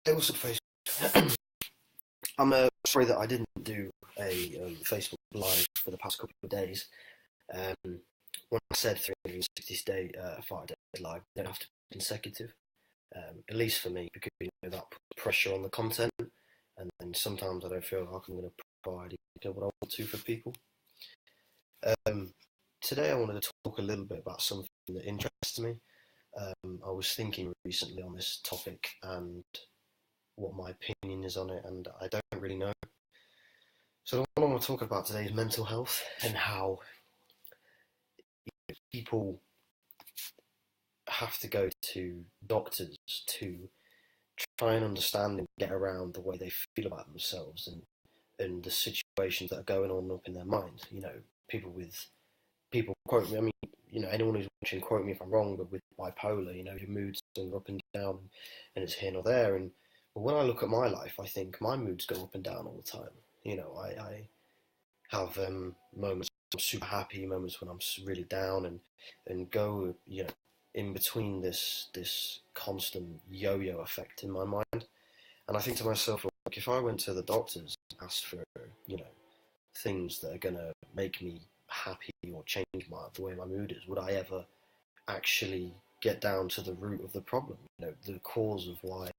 Hey, what's up, Facebook? I'm sorry that I didn't do a Facebook Live for the past couple of days. When I said 365 days live, they don't have to be consecutive, at least for me, because that puts pressure on the content, and then sometimes I don't feel like I'm going to provide what I want to for people. Um, Today I wanted to talk a little bit about something that interests me. I was thinking recently on this topic and what my opinion is on it, and I don't really know. So what I want to talk about today is mental health and how people have to go to doctors to try and understand and get around the way they feel about themselves and the situations that are going on up in their mind. People quote me. I mean, anyone who's watching, quote me if I'm wrong, but with bipolar, your moods are up and down, and it's here nor there. And but when I look at my life, I think my moods go up and down all the time. I have moments when I'm super happy, moments when I'm really down, and go in between this constant yo-yo effect in my mind. And I think to myself, like, if I went to the doctors and asked for things that are gonna make me happy or change the way my mood is, would I ever actually get down to the root of the problem? The cause of why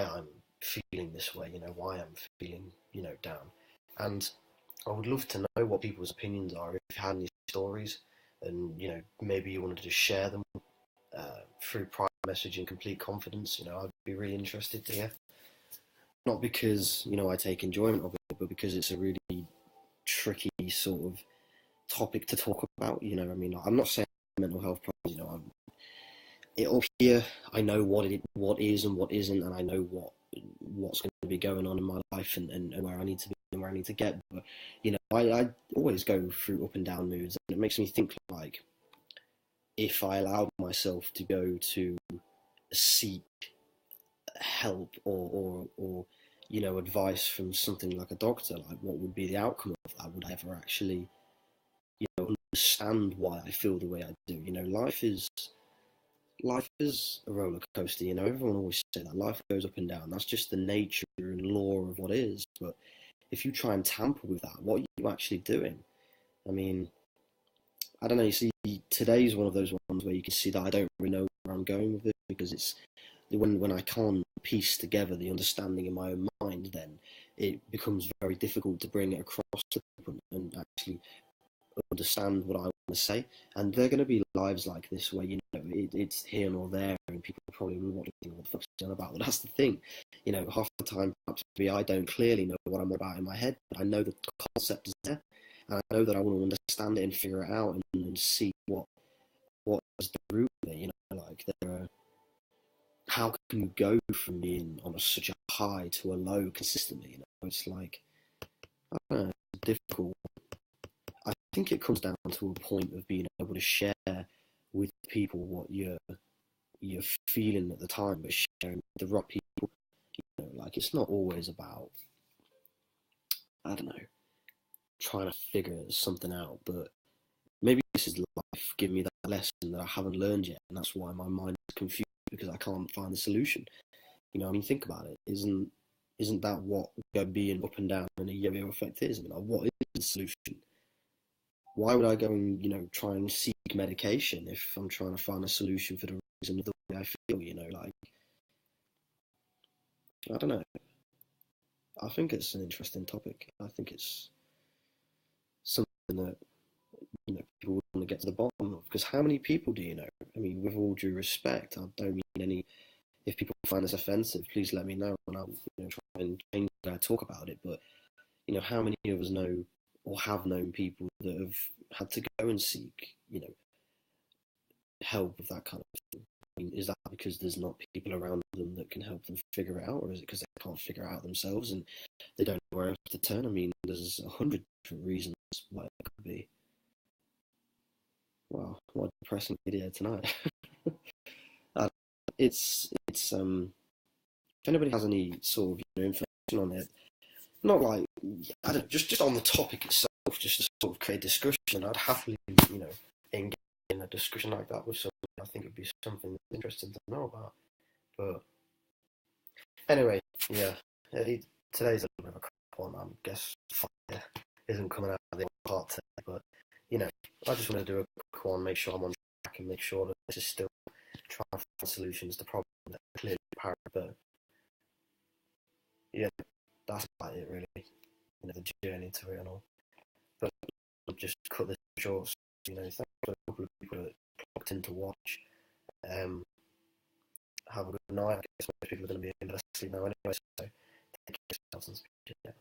I'm feeling this way. Why I'm feeling down. And I would love to know what people's opinions are. If you had any stories, and maybe you wanted to share them through private message in complete confidence, I'd be really interested to hear. Not because I take enjoyment of it, but because it's a really tricky sort of topic to talk about. I mean, I'm not saying mental health problems. It'll here. I know what is and what isn't, and I know what's going to be going on in my life and where I need to be and where I need to get. But I always go through up and down moods, and it makes me think, like, if I allowed myself to go to seek help or advice from something like a doctor, like, what would be the outcome of that? Would I ever actually understand why I feel the way I do? Life is a roller coaster. Everyone always say that life goes up and down. That's just the nature and law of what is. But if you try and tamper with that, what are you actually doing? I mean, I don't know. You see, today's one of those ones where you can see that I don't really know where I'm going with it, because it's when I can't piece together the understanding in my own mind, then it becomes very difficult to bring it across to people and actually understand what I want to say. And there are going to be lives like this where it's here nor there, and people probably will want to think, what the fuck's going on about. Well, that's the thing. Half the time, perhaps maybe I don't clearly know what I'm about in my head, but I know the concept is there, and I know that I want to understand it and figure it out and see what is the root of it. Like, how can you go from being on such a high to a low consistently? It's like, I don't know, it's difficult. I think it comes down to a point of being able to share with people what you're feeling at the time, but sharing with the right people. Like, it's not always about, I don't know, trying to figure something out, but maybe this is life giving me that lesson that I haven't learned yet, and that's why my mind is confused, because I can't find the solution. I mean, think about it. Isn't that what being up and down and a yo-yo effect is? I mean, like, what is the solution? Why would I go and try and seek medication if I'm trying to find a solution for the reason of the way I feel? Like, I don't know. I think it's an interesting topic. I think it's something that people would want to get to the bottom of, because how many people do you know? I mean, with all due respect, I don't mean any. If people find this offensive, please let me know, and I'll try and change the way I talk about it. But how many of us know or have known people that have had to go and seek help with that kind of thing? I mean, is that because there's not people around them that can help them figure it out, or is it because they can't figure it out themselves and they don't know where else to turn? I mean, there's 100 different reasons why it could be. Wow, what a depressing video tonight. It's if anybody has any sort of information on it, not like, I don't, just on the topic itself, just to sort of create discussion, I'd happily engage in a discussion like that with someone. I think it'd be something interesting to know about. But Anyway, yeah, today's a little bit of a crap one. I guess fire isn't coming out of the heart today, but you know, I just want to do a quick one, make sure I'm on track, and make sure that this is still trying to find solutions to problems that are clearly apparent. But yeah, that's about it, really. The journey to it and all. But I'll just cut this short. Thanks to a couple of people that clocked in to watch. Um, have a good night. I guess most people are going to be in bed asleep now anyway, so take care of yourselves and speak to you.